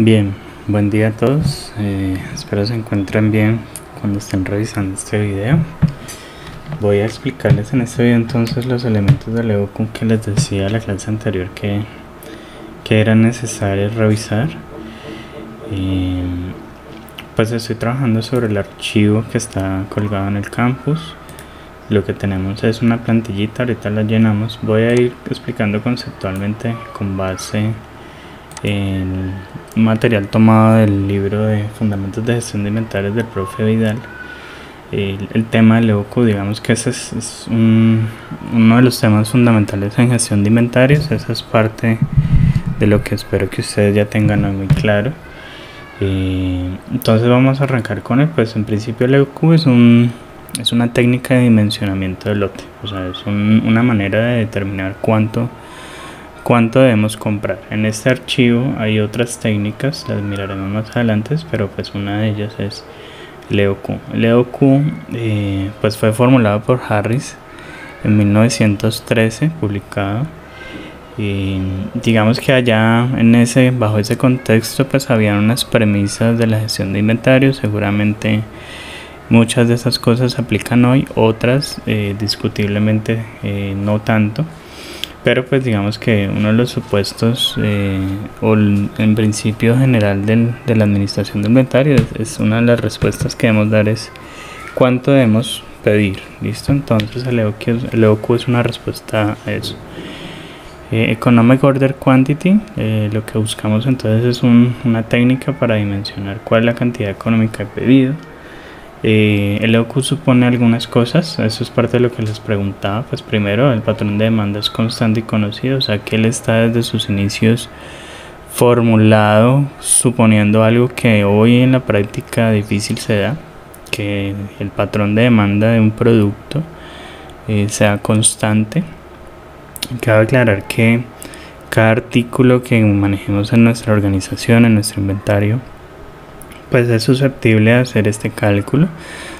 Bien, buen día a todos. Espero se encuentren bien cuando estén revisando este video. Voy a explicarles en este video entonces los elementos del EOQ que les decía en la clase anterior que era necesario revisar. Pues estoy trabajando sobre el archivo que está colgado en el campus. Lo que tenemos es una plantillita, ahorita la llenamos. Voy a ir explicando conceptualmente con base en material tomado del libro de Fundamentos de Gestión de Inventarios del profe Vidal. El tema del EOQ, digamos que ese es uno de los temas fundamentales en gestión de inventarios. Esa es parte de lo que espero que ustedes ya tengan muy claro. Entonces vamos a arrancar con él. Pues en principio el EOQ es una técnica de dimensionamiento del lote, o sea, es una manera de determinar cuánto debemos comprar. En este archivo hay otras técnicas, las miraremos más adelante, pero pues una de ellas es el EOQ. El EOQ pues fue formulado por Harris en 1913, publicado. Digamos que allá bajo ese contexto pues habían unas premisas de la gestión de inventarios. Seguramente muchas de esas cosas se aplican hoy, otras discutiblemente no tanto. Pero pues digamos que uno de los supuestos o en principio general de la administración de inventario es una de las respuestas que debemos dar es cuánto debemos pedir. ¿Listo? Entonces el EOQ es una respuesta a eso. Economic Order Quantity, lo que buscamos entonces es una técnica para dimensionar cuál es la cantidad económica de pedido. El EOQ supone algunas cosas, eso es parte de lo que les preguntaba. Pues primero, el patrón de demanda es constante y conocido, o sea que él está desde sus inicios formulado suponiendo algo que hoy en la práctica difícil se da, que el patrón de demanda de un producto sea constante. Cabe aclarar que cada artículo que manejemos en nuestra organización, en nuestro inventario, pues es susceptible de hacer este cálculo.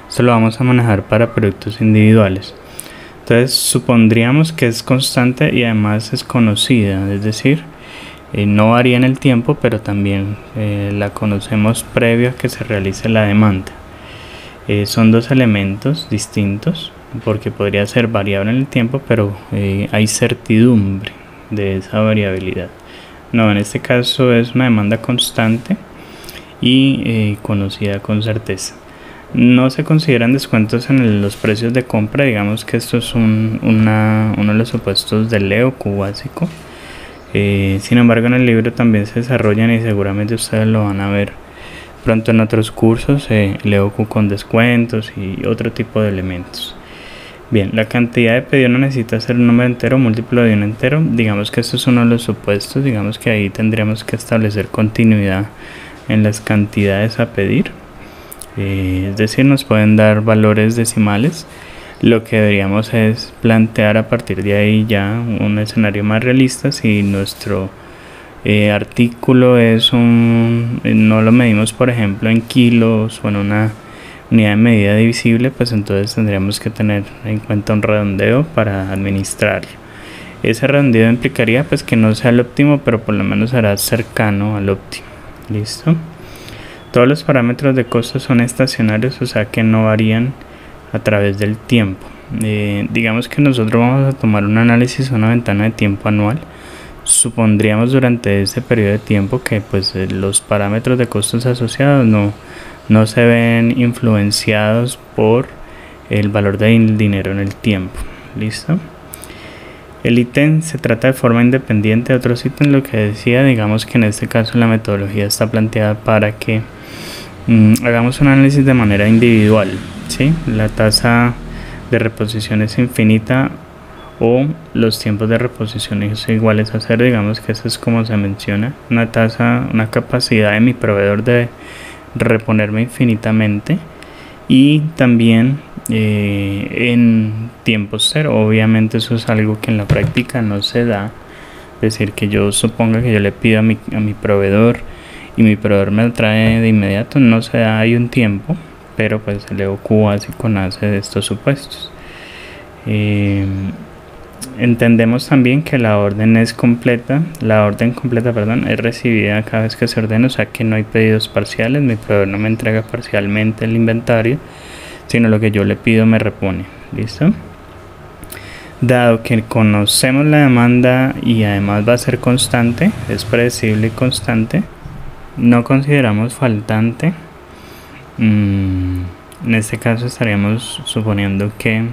Esto lo vamos a manejar para productos individuales. Entonces supondríamos que es constante y además es conocida, es decir, no varía en el tiempo, pero también la conocemos previo a que se realice la demanda. Son dos elementos distintos, porque podría ser variable en el tiempo, pero hay certidumbre de esa variabilidad. No, en este caso es una demanda constante y conocida con certeza. No se consideran descuentos en los precios de compra. Digamos que esto es uno de los supuestos del EOQ básico. Sin embargo, en el libro también se desarrollan y seguramente ustedes lo van a ver pronto en otros cursos, el EOQ con descuentos y otro tipo de elementos. Bien, la cantidad de pedido no necesita ser un número entero o múltiplo de un entero. Digamos que esto es uno de los supuestos. Digamos que ahí tendríamos que establecer continuidad en las cantidades a pedir, es decir, nos pueden dar valores decimales. Lo que deberíamos es plantear a partir de ahí ya un escenario más realista. Si nuestro artículo no lo medimos por ejemplo en kilos o en una unidad de medida divisible, pues entonces tendríamos que tener en cuenta un redondeo para administrarlo. Ese redondeo implicaría pues que no sea el óptimo, pero por lo menos será cercano al óptimo. Listo. Todos los parámetros de costo son estacionarios, o sea que no varían a través del tiempo. Digamos que nosotros vamos a tomar un análisis, una ventana de tiempo anual. Supondríamos durante ese periodo de tiempo que pues los parámetros de costos asociados no se ven influenciados por el valor del dinero en el tiempo. Listo. El ítem se trata de forma independiente de otros ítems. Lo que decía, digamos que en este caso la metodología está planteada para que hagamos un análisis de manera individual, ¿sí? La tasa de reposición es infinita o los tiempos de reposición son iguales a cero. Digamos que eso es como se menciona, una capacidad de mi proveedor de reponerme infinitamente, y también en tiempo cero. Obviamente eso es algo que en la práctica no se da. Es decir, que yo suponga que yo le pido a mi proveedor y mi proveedor me lo trae de inmediato, no se da, hay un tiempo, pero pues el EOQ básico nace de estos supuestos. Entendemos también que la orden completa, es recibida cada vez que se ordena, o sea que no hay pedidos parciales, mi proveedor no me entrega parcialmente el inventario, sino lo que yo le pido me repone. ¿Listo? Dado que conocemos la demanda y además va a ser constante, es predecible y constante, no consideramos faltante. En este caso estaríamos suponiendo que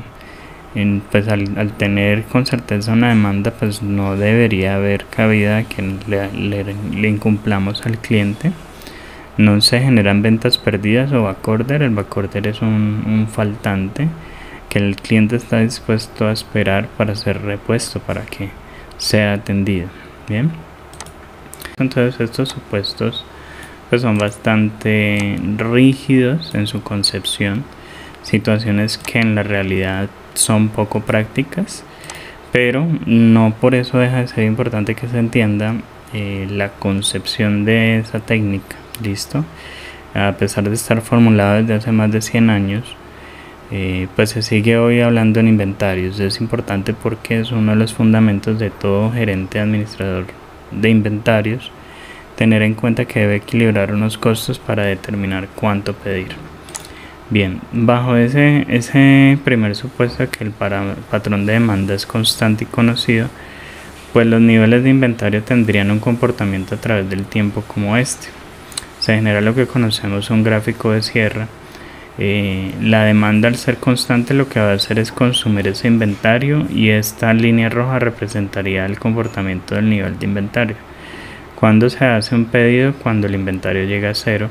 pues al tener con certeza una demanda, pues no debería haber cabida que le incumplamos al cliente. No se generan ventas perdidas o backorder. El backorder es un faltante que el cliente está dispuesto a esperar para ser repuesto, para que sea atendido. Bien, entonces estos supuestos pues son bastante rígidos en su concepción, situaciones que en la realidad son poco prácticas, pero no por eso deja de ser importante que se entienda la concepción de esa técnica. Listo, a pesar de estar formulado desde hace más de 100 años, pues se sigue hoy hablando en inventarios. Es importante porque es uno de los fundamentos de todo gerente administrador de inventarios, tener en cuenta que debe equilibrar unos costos para determinar cuánto pedir. Bien, bajo ese primer supuesto que el patrón de demanda es constante y conocido, pues los niveles de inventario tendrían un comportamiento a través del tiempo como este. Se genera lo que conocemos un gráfico de sierra. La demanda, al ser constante, lo que va a hacer es consumir ese inventario, y esta línea roja representaría el comportamiento del nivel de inventario. Cuando se hace un pedido, cuando el inventario llega a cero.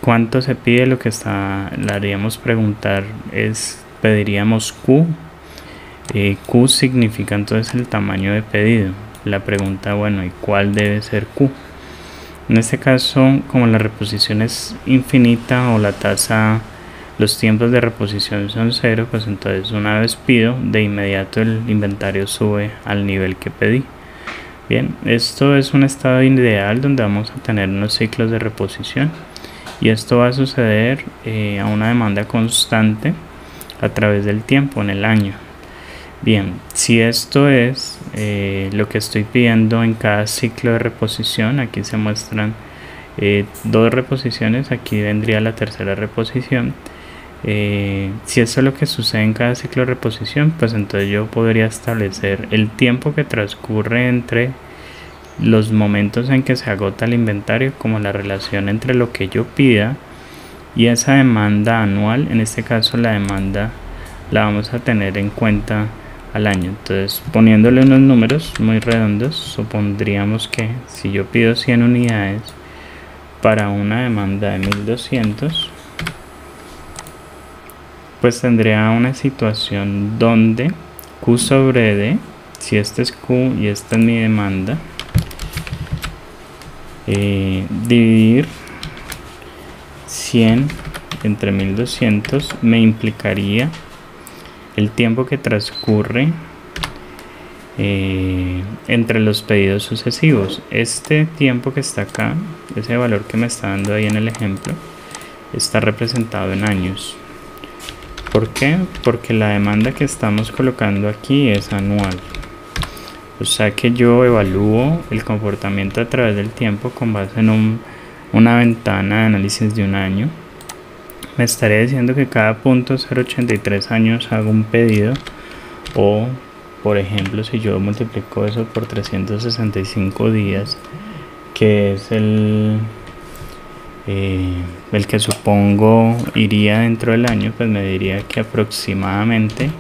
¿Cuánto se pide? Lo que le haríamos preguntar es, pediríamos Q. Q significa entonces el tamaño de pedido. La pregunta, bueno, ¿y cuál debe ser Q? En este caso, como la reposición es infinita o la tasa, los tiempos de reposición son cero, pues entonces una vez pido, de inmediato el inventario sube al nivel que pedí. Bien, esto es un estado ideal donde vamos a tener unos ciclos de reposición, y esto va a suceder a una demanda constante a través del tiempo, en el año. Bien, si esto es lo que estoy pidiendo en cada ciclo de reposición, aquí se muestran dos reposiciones, aquí vendría la tercera reposición. Si eso es lo que sucede en cada ciclo de reposición, pues entonces yo podría establecer el tiempo que transcurre entre los momentos en que se agota el inventario como la relación entre lo que yo pida y esa demanda anual. En este caso la demanda la vamos a tener en cuenta al año. Entonces, poniéndole unos números muy redondos, supondríamos que si yo pido 100 unidades para una demanda de 1200, pues tendría una situación donde Q sobre D, si este es Q y esta es mi demanda, dividir 100 entre 1200 me implicaría el tiempo que transcurre entre los pedidos sucesivos. Este tiempo que está acá, ese valor que me está dando ahí en el ejemplo, está representado en años. ¿Por qué? Porque la demanda que estamos colocando aquí es anual. O sea que yo evalúo el comportamiento a través del tiempo con base en una ventana de análisis de un año. Me estaría diciendo que cada punto 0.83 años hago un pedido, o por ejemplo, si yo multiplico eso por 365 días, que es el que supongo iría dentro del año, pues me diría que aproximadamente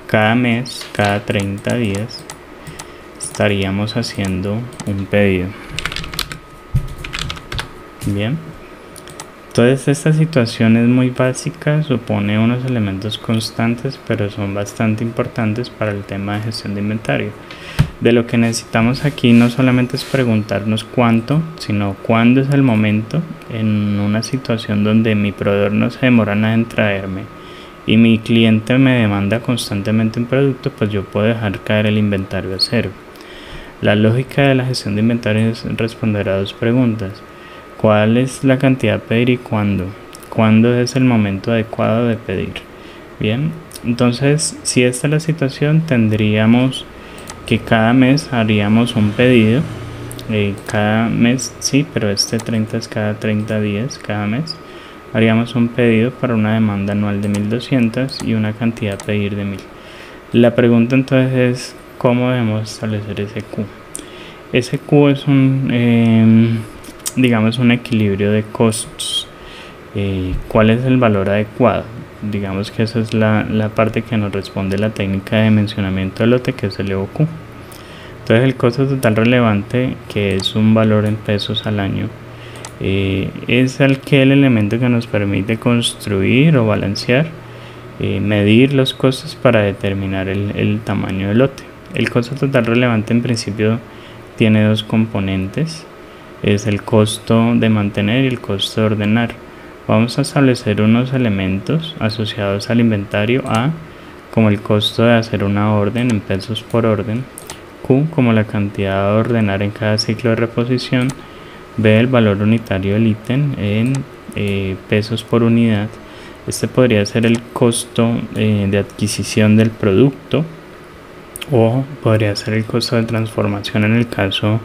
cada mes, cada 30 días, estaríamos haciendo un pedido. Bien, entonces esta situación es muy básica, supone unos elementos constantes, pero son bastante importantes para el tema de gestión de inventario. De lo que necesitamos aquí no solamente es preguntarnos cuánto, sino cuándo es el momento en una situación donde mi proveedor no se demora nada en traerme y mi cliente me demanda constantemente un producto, pues yo puedo dejar caer el inventario a cero. La lógica de la gestión de inventario es responder a dos preguntas: ¿cuál es la cantidad a pedir y cuándo? ¿Cuándo es el momento adecuado de pedir? Bien, Entonces, si esta es la situación, tendríamos que cada mes haríamos un pedido. Cada mes, sí, pero este 30 es cada 30 días, cada mes. Haríamos un pedido para una demanda anual de 1200 y una cantidad a pedir de 1000. La pregunta entonces es, ¿cómo debemos establecer ese Q? Ese Q es digamos, un equilibrio de costos. ¿Cuál es el valor adecuado? Digamos que esa es la parte que nos responde la técnica de dimensionamiento de lote, que es el EOQ. Entonces el costo total relevante, que es un valor en pesos al año, es aquel elemento que nos permite construir o balancear, medir los costos para determinar el tamaño del lote. El costo total relevante en principio tiene dos componentes, es el costo de mantener y el costo de ordenar. Vamos a establecer unos elementos asociados al inventario: A como el costo de hacer una orden en pesos por orden, Q como la cantidad de ordenar en cada ciclo de reposición, B el valor unitario del ítem en pesos por unidad. Este podría ser el costo de adquisición del producto, o podría ser el costo de transformación en el caso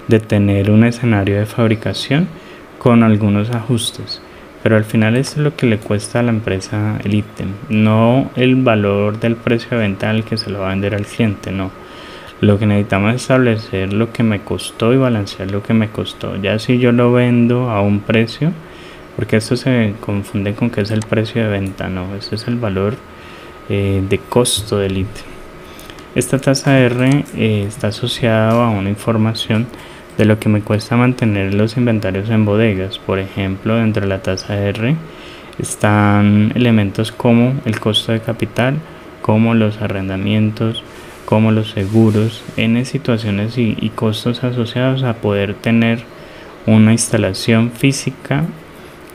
de tener un escenario de fabricación con algunos ajustes. Pero al final esto es lo que le cuesta a la empresa el ítem, no el valor del precio de venta al que se lo va a vender al cliente, no. Lo que necesitamos es establecer lo que me costó y balancear lo que me costó. Ya si yo lo vendo a un precio, porque esto se confunde con que es el precio de venta, no, ese es el valor de costo del ítem. Esta tasa R está asociada a una información de lo que me cuesta mantener los inventarios en bodegas. Por ejemplo, dentro de la tasa R están elementos como el costo de capital, como los arrendamientos, como los seguros, en situaciones y costos asociados a poder tener una instalación física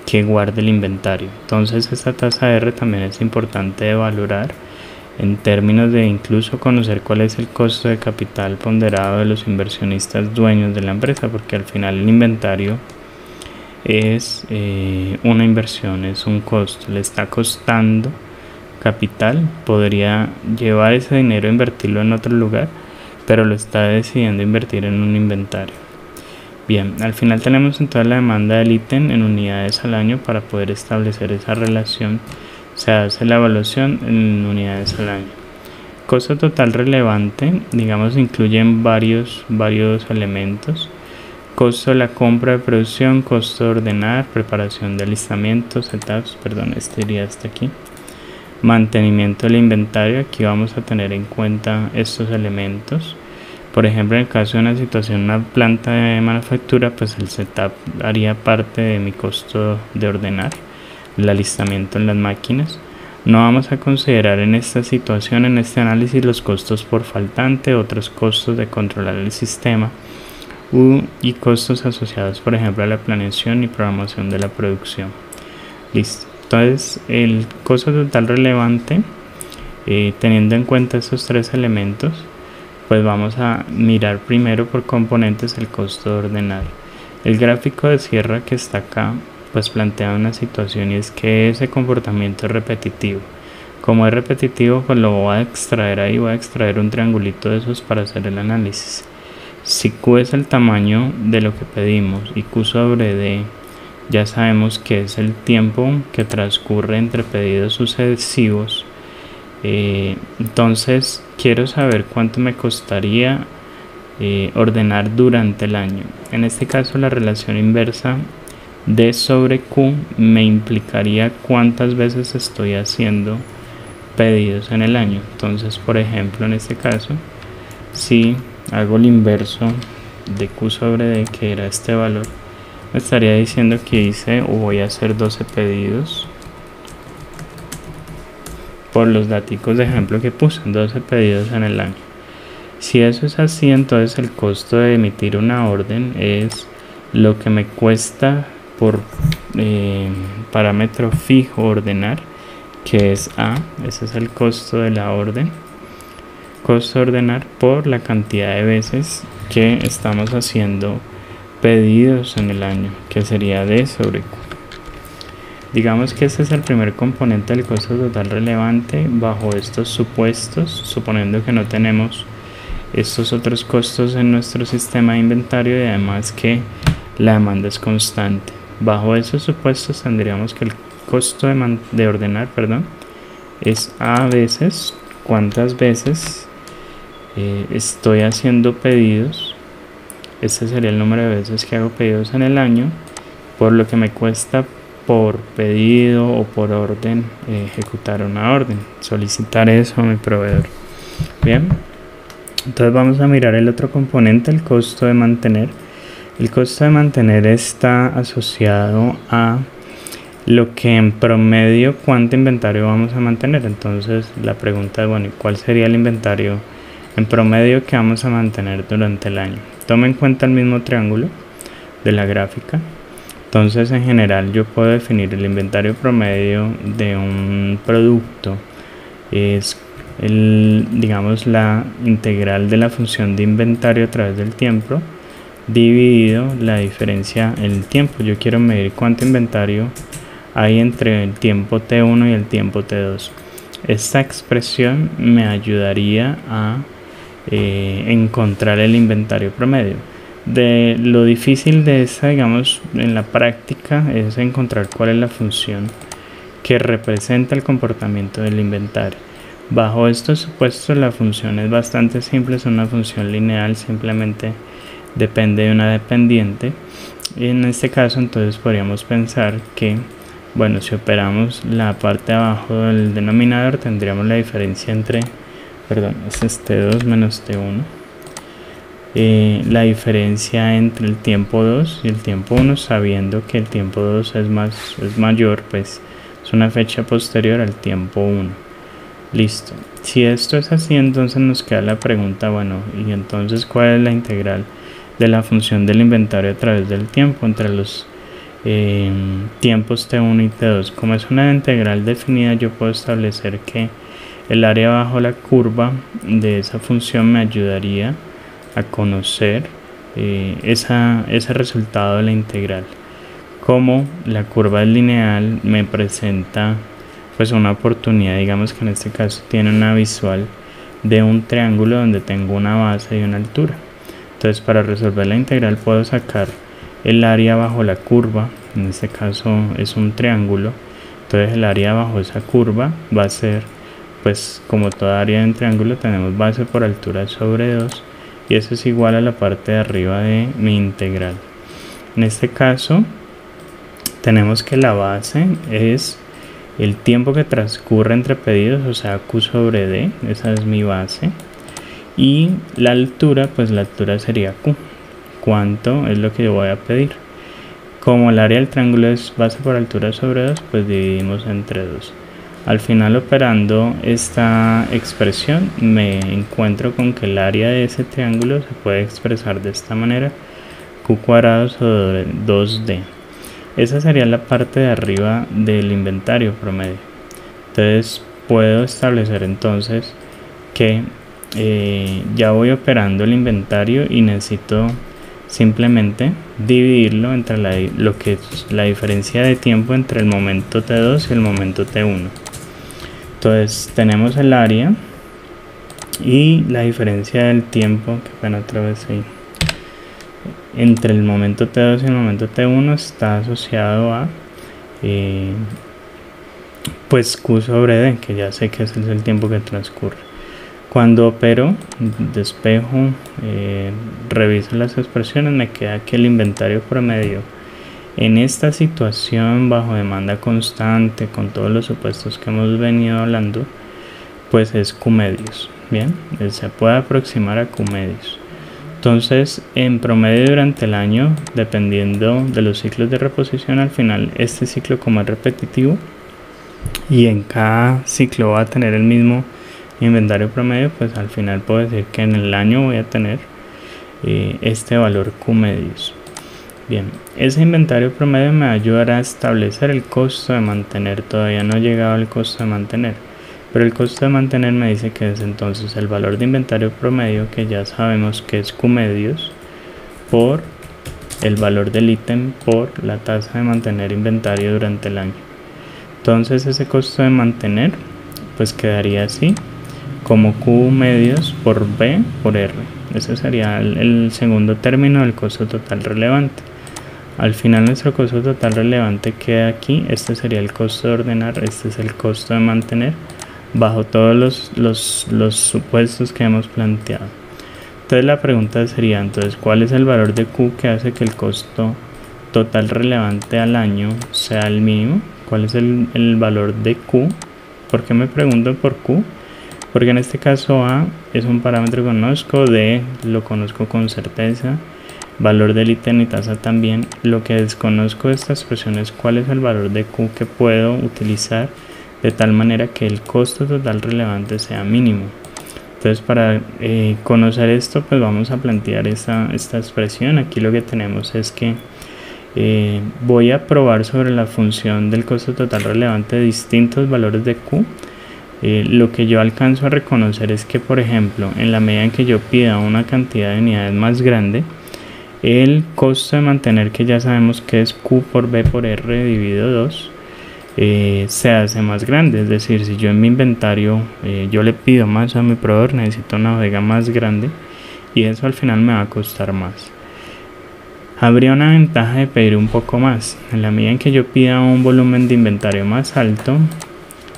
que guarde el inventario. Entonces esta tasa R también es importante de valorar en términos de incluso conocer cuál es el costo de capital ponderado de los inversionistas dueños de la empresa, porque al final el inventario es una inversión, es un costo, le está costando capital, podría llevar ese dinero a invertirlo en otro lugar, pero lo está decidiendo invertir en un inventario. Bien, al final tenemos entonces la demanda del ítem en unidades al año. Para poder establecer esa relación se hace la evaluación en unidades al año. Costo total relevante, digamos, incluyen varios elementos: costo de la compra de producción, costo de ordenar, preparación de alistamientos, setups, perdón, este iría hasta aquí, mantenimiento del inventario. Aquí vamos a tener en cuenta estos elementos. Por ejemplo, en el caso de una situación, una planta de manufactura, pues el setup haría parte de mi costo de ordenar, el alistamiento en las máquinas. No vamos a considerar en esta situación, en este análisis, los costos por faltante, otros costos de controlar el sistema y costos asociados, por ejemplo, a la planeación y programación de la producción. Listo. Entonces, el costo total relevante, teniendo en cuenta estos tres elementos, pues vamos a mirar primero por componentes el costo de ordenar. El gráfico de Sierra que está acá pues plantea una situación, y es que ese comportamiento es repetitivo. Como es repetitivo, pues lo voy a extraer ahí, voy a extraer un triangulito de esos para hacer el análisis. Si Q es el tamaño de lo que pedimos y Q sobre D ya sabemos que es el tiempo que transcurre entre pedidos sucesivos, entonces quiero saber cuánto me costaría ordenar durante el año. En este caso, la relación inversa D sobre Q me implicaría cuántas veces estoy haciendo pedidos en el año. Entonces, por ejemplo, en este caso, si hago el inverso de Q sobre D, que era este valor, me estaría diciendo que hice o voy a hacer 12 pedidos por los datos de ejemplo que puse, 12 pedidos en el año. Si eso es así, entonces el costo de emitir una orden es lo que me cuesta por parámetro fijo ordenar, que es A, ese es el costo de la orden, costo de ordenar por la cantidad de veces que estamos haciendo pedidos en el año, que sería D sobre Q. Digamos que este es el primer componente del costo total relevante bajo estos supuestos, suponiendo que no tenemos estos otros costos en nuestro sistema de inventario y además que la demanda es constante. Bajo esos supuestos tendríamos que el costo de ordenar, es A veces cuántas veces estoy haciendo pedidos. Este sería el número de veces que hago pedidos en el año, por lo que me cuesta por pedido o por orden ejecutar una orden, solicitar eso a mi proveedor. Bien, entonces vamos a mirar el otro componente, el costo de mantener. El costo de mantener está asociado a lo que en promedio cuánto inventario vamos a mantener. Entonces la pregunta es, bueno, ¿cuál sería el inventario en promedio que vamos a mantener durante el año? Toma en cuenta el mismo triángulo de la gráfica. Entonces en general yo puedo definir el inventario promedio de un producto, es digamos la integral de la función de inventario a través del tiempo dividido la diferencia en el tiempo. Yo quiero medir cuánto inventario hay entre el tiempo T1 y el tiempo T2. Esta expresión me ayudaría a encontrar el inventario promedio. De lo difícil de esta, digamos, en la práctica es encontrar cuál es la función que representa el comportamiento del inventario. Bajo estos supuestos la función es bastante simple, es una función lineal, simplemente depende de una dependiente. Y en este caso entonces podríamos pensar que, bueno, si operamos la parte de abajo del denominador tendríamos la diferencia entre, es T2 menos T1. La diferencia entre el tiempo 2 y el tiempo 1, sabiendo que el tiempo 2 es mayor, pues es una fecha posterior al tiempo 1. Listo. Si esto es así, entonces nos queda la pregunta, bueno, y entonces ¿cuál es la integral de la función del inventario a través del tiempo entre los tiempos T1 y T2? Como es una integral definida, yo puedo establecer que el área bajo la curva de esa función me ayudaría a conocer ese resultado de la integral. Como la curva es lineal, me presenta pues una oportunidad, digamos que en este caso tiene una visual de un triángulo donde tengo una base y una altura. Entonces para resolver la integral puedo sacar el área bajo la curva, en este caso es un triángulo, entonces el área bajo esa curva va a ser, pues como toda área de un triángulo tenemos base por altura sobre 2 y eso es igual a la parte de arriba de mi integral. En este caso tenemos que la base es el tiempo que transcurre entre pedidos, o sea Q sobre D, esa es mi base, y la altura, pues la altura sería Q, cuánto es lo que yo voy a pedir. Como el área del triángulo es base por altura sobre 2, pues dividimos entre 2. Al final, operando esta expresión, me encuentro con que el área de ese triángulo se puede expresar de esta manera: Q cuadrado sobre 2D. Esa sería la parte de arriba del inventario promedio. Entonces puedo establecer entonces que ya voy operando el inventario y necesito simplemente dividirlo entre lo que es la diferencia de tiempo entre el momento T2 y el momento T1. Entonces tenemos el área y la diferencia del tiempo, que pena otra vez ahí, entre el momento T2 y el momento T1 está asociado a pues Q sobre D, que ya sé que ese es el tiempo que transcurre. Cuando opero, despejo, reviso las expresiones, me queda que el inventario promedio en esta situación bajo demanda constante, con todos los supuestos que hemos venido hablando, pues es Q medios. Bien, se puede aproximar a Q medios. Entonces, en promedio durante el año, dependiendo de los ciclos de reposición, al final este ciclo, como es repetitivo y en cada ciclo va a tener el mismo inventario promedio, pues al final puedo decir que en el año voy a tener este valor Q medios. Bien, ese inventario promedio me ayudará a establecer el costo de mantener. Todavía no he llegado al costo de mantener, pero el costo de mantener me dice que es entonces el valor de inventario promedio, que ya sabemos que es Q medios, por el valor del ítem por la tasa de mantener inventario durante el año. Entonces ese costo de mantener pues quedaría así, como Q medios por B por R. Ese sería el segundo término del costo total relevante. Al final nuestro costo total relevante queda aquí. Este sería el costo de ordenar, este es el costo de mantener, bajo todos los supuestos que hemos planteado. Entonces la pregunta sería, entonces, ¿cuál es el valor de Q que hace que el costo total relevante al año sea el mínimo? ¿Cuál es el valor de Q? ¿Por qué me pregunto por Q? Porque en este caso A es un parámetro que conozco, D lo conozco con certeza, valor del ítem y tasa también. Lo que desconozco de esta expresión es cuál es el valor de Q que puedo utilizar de tal manera que el costo total relevante sea mínimo. Entonces para conocer esto pues vamos a plantear esta expresión. Aquí lo que tenemos es que voy a probar sobre la función del costo total relevante de distintos valores de Q. Lo que yo alcanzo a reconocer es que, por ejemplo, en la medida en que yo pida una cantidad de unidades más grande, el costo de mantener, que ya sabemos que es Q por B por R dividido 2, se hace más grande. Es decir, si yo en mi inventario yo le pido más a mi proveedor, necesito una bodega más grande y eso al final me va a costar más. Habría una ventaja de pedir un poco más. En la medida en que yo pida un volumen de inventario más alto,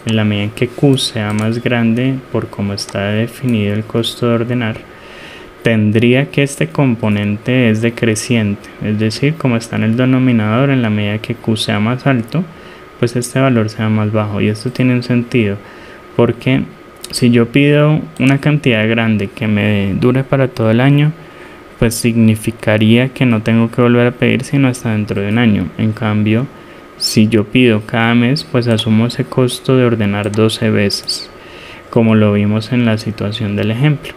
en la medida en que Q sea más grande por cómo está definido el costo de ordenar, tendría que este componente es decreciente, es decir, como está en el denominador, en la medida que Q sea más alto, pues este valor sea más bajo. Y esto tiene un sentido, porque si yo pido una cantidad grande que me dure para todo el año, pues significaría que no tengo que volver a pedir sino hasta dentro de un año. En cambio, si yo pido cada mes, pues asumo ese costo de ordenar 12 veces, como lo vimos en la situación del ejemplo.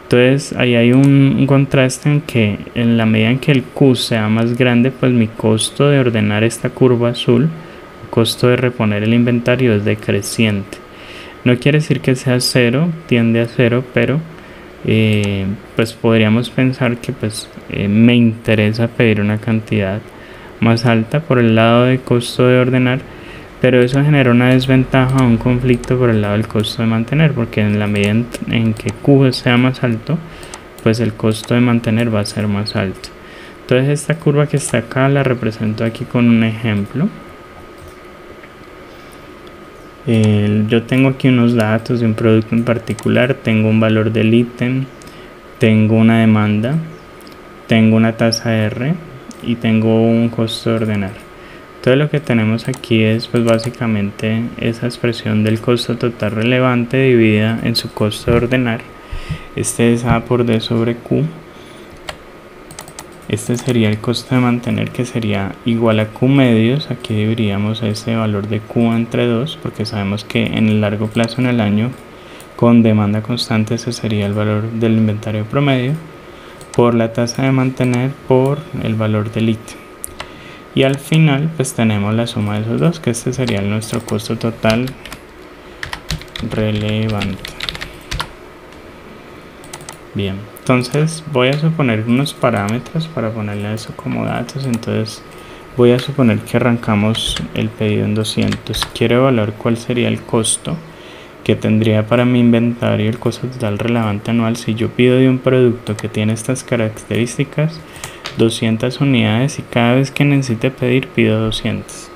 Entonces ahí hay un contraste en que en la medida en que el Q sea más grande, pues mi costo de ordenar esta curva azul, el costo de reponer el inventario, es decreciente. No quiere decir que sea cero, tiende a cero, pero pues podríamos pensar que me interesa pedir una cantidad más alta por el lado de costo de ordenar, pero eso genera una desventaja, un conflicto por el lado del costo de mantener, porque en la medida en que Q sea más alto, pues el costo de mantener va a ser más alto. Entonces esta curva que está acá la represento aquí con un ejemplo. Yo tengo aquí unos datos de un producto en particular, tengo un valor del ítem, tengo una demanda, tengo una tasa R y tengo un costo de ordenar. Todo lo que tenemos aquí es pues básicamente esa expresión del costo total relevante dividida en su costo de ordenar. Este es A por D sobre Q. Este sería el costo de mantener, que sería igual a Q medios. Aquí dividiríamos ese valor de Q entre 2, porque sabemos que en el largo plazo, en el año, con demanda constante, ese sería el valor del inventario promedio, por la tasa de mantener por el valor del ítem. Y al final pues tenemos la suma de esos dos, que este sería nuestro costo total relevante. Bien, entonces voy a suponer unos parámetros para ponerle a eso como datos. Entonces voy a suponer que arrancamos el pedido en 200. Quiero evaluar cuál sería el costo que tendría para mi inventario, el costo total relevante anual, si yo pido de un producto que tiene estas características 200 unidades y cada vez que necesite pedir pido 200.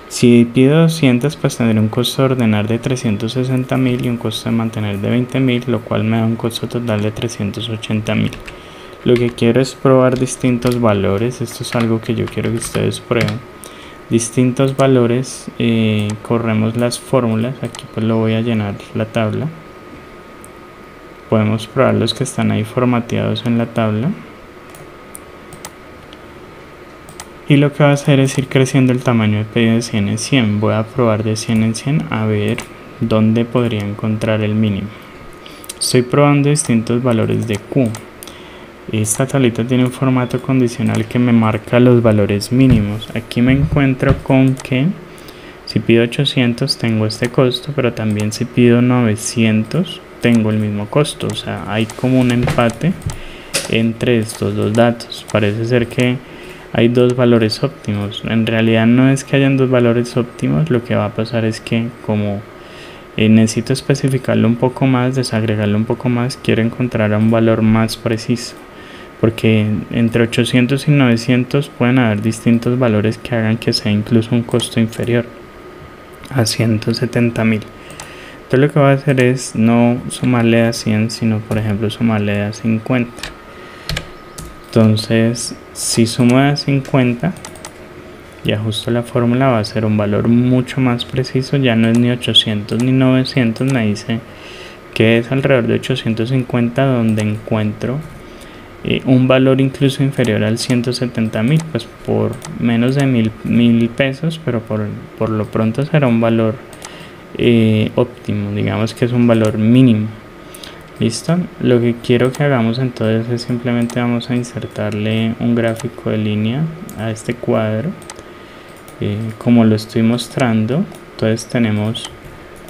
Si pido 200, pues tendré un costo de ordenar de 360.000 y un costo de mantener de 20.000, lo cual me da un costo total de 380.000. Lo que quiero es probar distintos valores. Esto es algo que yo quiero que ustedes prueben. Distintos valores, corremos las fórmulas. Aquí pues lo voy a llenar la tabla. Podemos probar los que están ahí formateados en la tabla. Y lo que va a hacer es ir creciendo el tamaño de pedido de 100 en 100. Voy a probar de 100 en 100 a ver dónde podría encontrar el mínimo. Estoy probando distintos valores de Q. Esta tablita tiene un formato condicional que me marca los valores mínimos. Aquí me encuentro con que si pido 800 tengo este costo, pero también si pido 900 tengo el mismo costo. O sea, hay como un empate entre estos dos datos. Parece ser que hay dos valores óptimos. En realidad no es que hayan dos valores óptimos, lo que va a pasar es que como necesito especificarlo un poco más, desagregarlo un poco más, quiero encontrar un valor más preciso, porque entre 800 y 900 pueden haber distintos valores que hagan que sea incluso un costo inferior a 170.000. Entonces lo que voy a hacer es no sumarle a 100, sino por ejemplo sumarle a 50. Entonces si sumo a 50 y ajusto la fórmula, va a ser un valor mucho más preciso. Ya no es ni 800 ni 900, me dice que es alrededor de 850, donde encuentro un valor incluso inferior al 170.000, pues por menos de mil pesos, pero por lo pronto será un valor óptimo, digamos que es un valor mínimo. Listo, lo que quiero que hagamos entonces es simplemente vamos a insertarle un gráfico de línea a este cuadro, como lo estoy mostrando. Entonces tenemos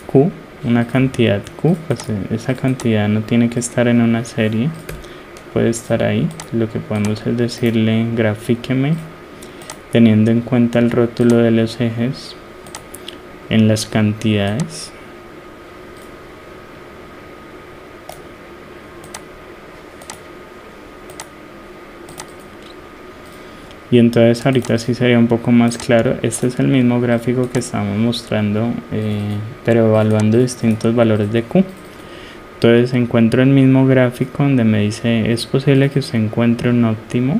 Q, una cantidad Q, pues esa cantidad no tiene que estar en una serie, puede estar ahí. Lo que podemos es decirle grafíqueme teniendo en cuenta el rótulo de los ejes en las cantidades. Y entonces ahorita sí sería un poco más claro. Este es el mismo gráfico que estamos mostrando, pero evaluando distintos valores de Q. Entonces encuentro el mismo gráfico donde me dice es posible que usted encuentre un óptimo,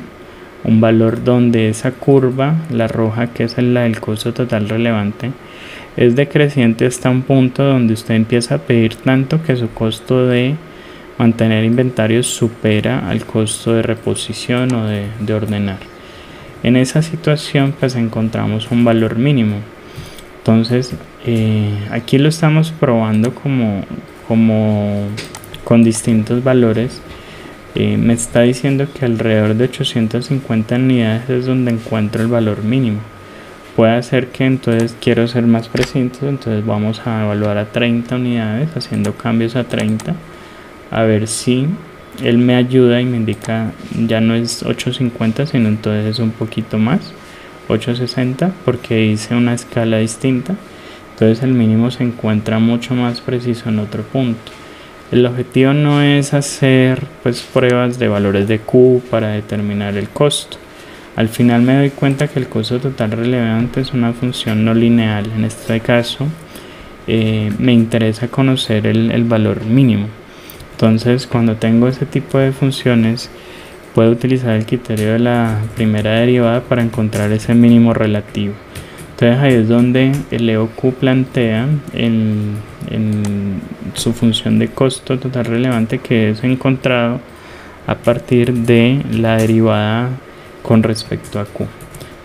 un valor donde esa curva, la roja, que es la del costo total relevante, es decreciente hasta un punto donde usted empieza a pedir tanto que su costo de mantener inventarios supera al costo de reposición o de ordenar. En esa situación pues encontramos un valor mínimo. Entonces aquí lo estamos probando como con distintos valores. Me está diciendo que alrededor de 850 unidades es donde encuentro el valor mínimo. Puede ser que entonces quiero ser más preciso, entonces vamos a evaluar a 30 unidades haciendo cambios a 30, a ver si él me ayuda y me indica ya no es 850 sino entonces es un poquito más, 860, porque hice una escala distinta. Entonces el mínimo se encuentra mucho más preciso en otro punto. El objetivo no es hacer pues pruebas de valores de Q para determinar el costo. Al final me doy cuenta que el costo total relevante es una función no lineal. En este caso me interesa conocer el valor mínimo. Entonces cuando tengo ese tipo de funciones puedo utilizar el criterio de la primera derivada para encontrar ese mínimo relativo. Entonces ahí es donde el EOQ plantea en su función de costo total relevante, que es encontrado a partir de la derivada con respecto a Q.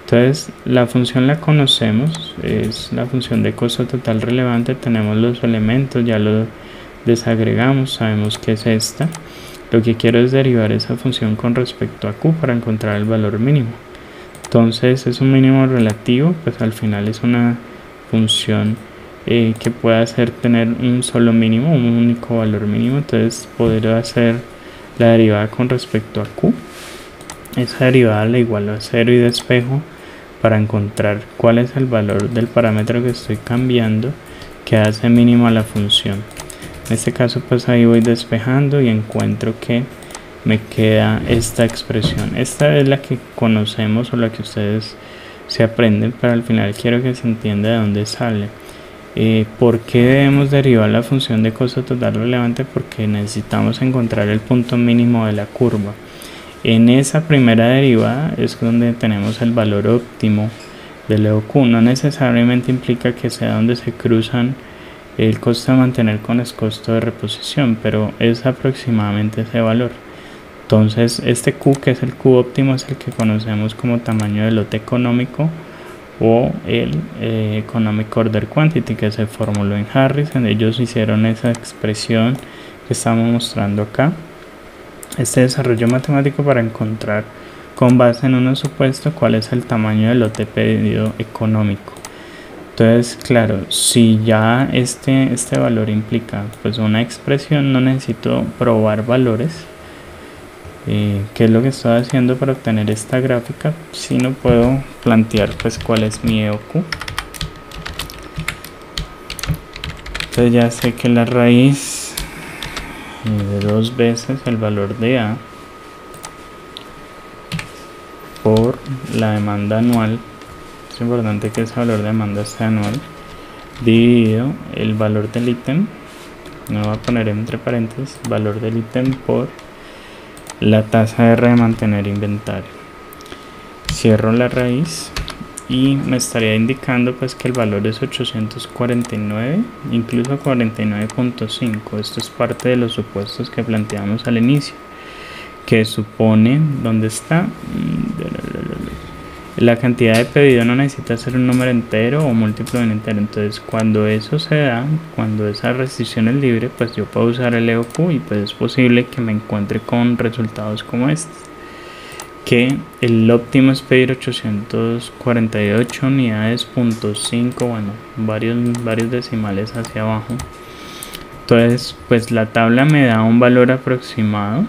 Entonces la función la conocemos, es la función de costo total relevante. Tenemos los elementos, ya lo desagregamos, sabemos que es esta. Lo que quiero es derivar esa función con respecto a Q para encontrar el valor mínimo. Entonces es un mínimo relativo, pues al final es una función que puede hacer tener un solo mínimo, un único valor mínimo. Entonces poder hacer la derivada con respecto a Q, esa derivada la igualo a 0 y despejo para encontrar cuál es el valor del parámetro que estoy cambiando que hace mínimo a la función. En este caso pues ahí voy despejando y encuentro que me queda esta expresión. Esta es la que conocemos o la que ustedes se aprenden, pero al final quiero que se entienda de dónde sale. ¿Por qué debemos derivar la función de costo total relevante? Porque necesitamos encontrar el punto mínimo de la curva. En esa primera derivada es donde tenemos el valor óptimo del EOQ. No necesariamente implica que sea donde se cruzan el costo de mantener con el costo de reposición, pero es aproximadamente ese valor. Entonces este Q, que es el Q óptimo, es el que conocemos como tamaño de lote económico o el Economic Order Quantity, que se formuló en Harrison. Ellos hicieron esa expresión que estamos mostrando acá, este desarrollo matemático para encontrar con base en unos supuestos cuál es el tamaño del lote pedido económico. Entonces claro, si ya este valor implica pues una expresión, no necesito probar valores, ¿Qué es lo que estoy haciendo para obtener esta gráfica? Si no puedo plantear pues cuál es mi EOQ. Entonces ya sé que la raíz de 2 veces el valor de A por la demanda anual, es importante que ese valor de demanda sea anual, dividido el valor del ítem, no voy a poner entre paréntesis, valor del ítem por la tasa R de mantener inventario. Cierro la raíz y me estaría indicando pues que el valor es 849, incluso 49.5. Esto es parte de los supuestos que planteamos al inicio, que supone, ¿dónde está? La cantidad de pedido no necesita ser un número entero o múltiplo de un entero. Entonces cuando eso se da, cuando esa restricción es libre, pues yo puedo usar el EOQ y pues es posible que me encuentre con resultados como estos, que el óptimo es pedir 848 unidades, .5, bueno, varios decimales hacia abajo. Entonces pues la tabla me da un valor aproximado,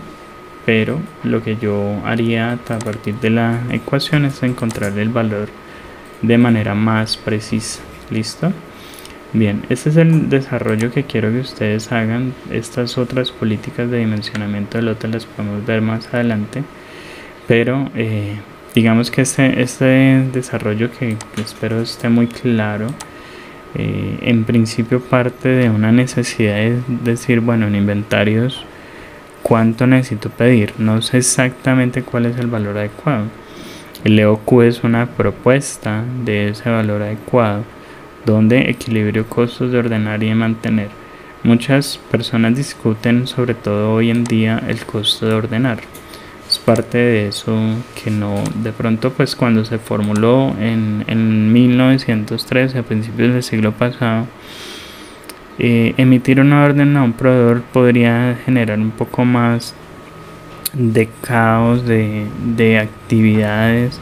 pero lo que yo haría a partir de la ecuación es encontrar el valor de manera más precisa. ¿Listo? Bien, este es el desarrollo que quiero que ustedes hagan. Estas otras políticas de dimensionamiento de lote las podemos ver más adelante, pero digamos que este desarrollo que espero esté muy claro, en principio parte de una necesidad de decir, bueno, en inventarios, ¿cuánto necesito pedir? No sé exactamente cuál es el valor adecuado. El EOQ es una propuesta de ese valor adecuado, donde equilibrio costos de ordenar y de mantener. Muchas personas discuten, sobre todo hoy en día, el costo de ordenar. Es parte de eso que no, de pronto pues cuando se formuló en 1913, a principios del siglo pasado, emitir una orden a un proveedor podría generar un poco más de caos, de actividades,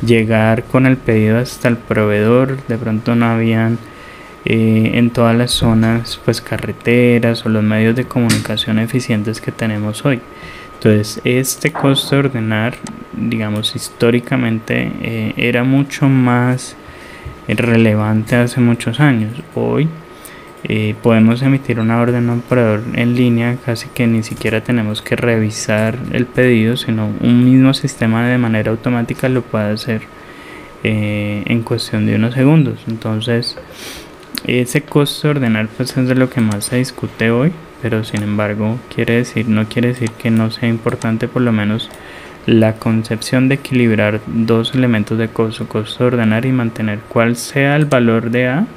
llegar con el pedido hasta el proveedor. De pronto no habían en todas las zonas pues carreteras o los medios de comunicación eficientes que tenemos hoy. Entonces este costo de ordenar, digamos, históricamente era mucho más relevante hace muchos años. Hoy podemos emitir una orden a un proveedor en línea, casi que ni siquiera tenemos que revisar el pedido, sino un mismo sistema de manera automática lo puede hacer en cuestión de unos segundos. Entonces ese costo de ordenar pues es de lo que más se discute hoy, pero sin embargo no quiere decir que no sea importante por lo menos la concepción de equilibrar dos elementos de costo de ordenar y mantener, cuál sea el valor de A,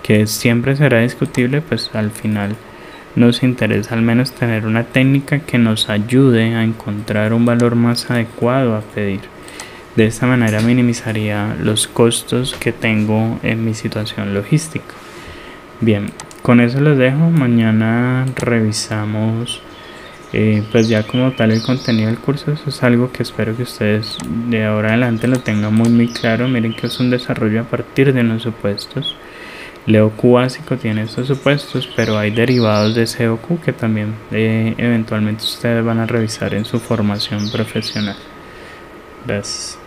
que siempre será discutible. Pues al final nos interesa al menos tener una técnica que nos ayude a encontrar un valor más adecuado a pedir. De esta manera minimizaría los costos que tengo en mi situación logística. Bien, con eso los dejo. Mañana revisamos pues ya como tal el contenido del curso. Eso es algo que espero que ustedes de ahora en adelante lo tengan muy claro. Miren que es un desarrollo a partir de unos supuestos. El EOQ básico tiene estos supuestos, pero hay derivados de ese EOQ que también eventualmente ustedes van a revisar en su formación profesional. Gracias.